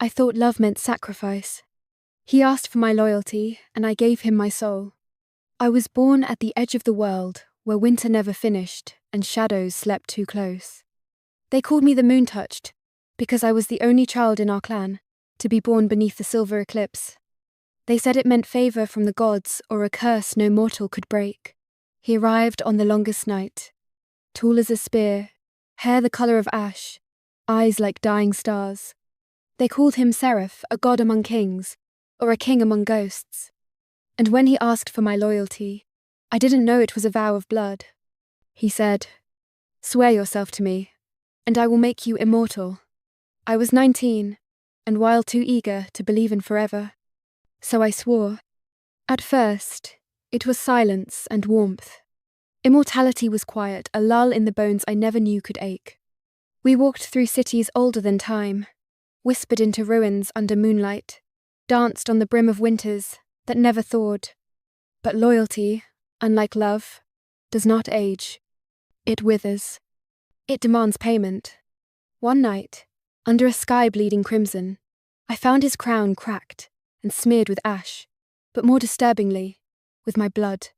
I thought love meant sacrifice. He asked for my loyalty, and I gave him my soul. I was born at the edge of the world, where winter never finished, and shadows slept too close. They called me the moon-touched, because I was the only child in our clan to be born beneath the silver eclipse. They said it meant favor from the gods or a curse no mortal could break. He arrived on the longest night, tall as a spear, hair the color of ash, eyes like dying stars. They called him Seraph, a god among kings, or a king among ghosts. And when he asked for my loyalty, I didn't know it was a vow of blood. He said, "Swear yourself to me, and I will make you immortal." I was 19, and while too eager to believe in forever, so I swore. At first, it was silence and warmth. Immortality was quiet, a lull in the bones I never knew could ache. We walked through cities older than time, whispered into ruins under moonlight, danced on the brim of winters that never thawed. But loyalty, unlike love, does not age. It withers. It demands payment. One night, under a sky bleeding crimson, I found his crown cracked and smeared with ash, but more disturbingly, with my blood.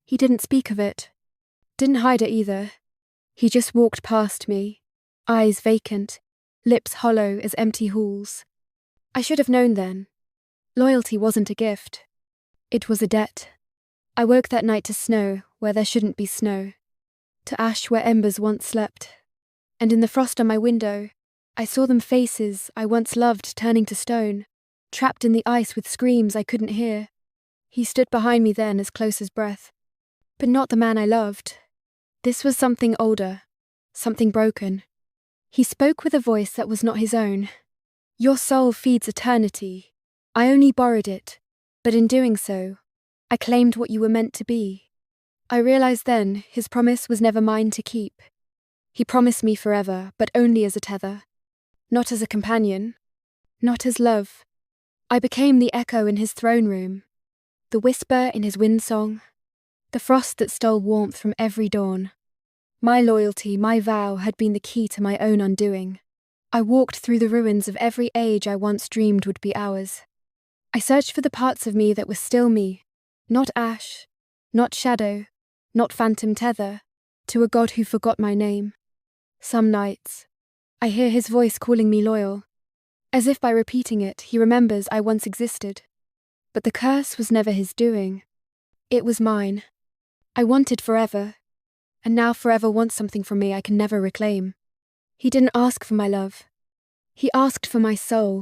He didn't speak of it, didn't hide it either. He just walked past me, eyes vacant, lips hollow as empty halls. I should have known then. Loyalty wasn't a gift. It was a debt. I woke that night to snow where there shouldn't be snow, to ash where embers once slept. And in the frost on my window, I saw them faces I once loved turning to stone, trapped in the ice with screams I couldn't hear. He stood behind me then as close as breath. But not the man I loved. This was something older, something broken. He spoke with a voice that was not his own. "Your soul feeds eternity. I only borrowed it, but in doing so, I claimed what you were meant to be." I realized then his promise was never mine to keep. He promised me forever, but only as a tether. Not as a companion. Not as love. I became the echo in his throne room, the whisper in his wind song, the frost that stole warmth from every dawn. My loyalty, my vow, had been the key to my own undoing. I walked through the ruins of every age I once dreamed would be ours. I searched for the parts of me that were still me, not ash, not shadow, not phantom tether, to a god who forgot my name. Some nights, I hear his voice calling me loyal, as if by repeating it he remembers I once existed. But the curse was never his doing. It was mine. I wanted forever, and now forever wants something from me I can never reclaim. He didn't ask for my love. He asked for my soul,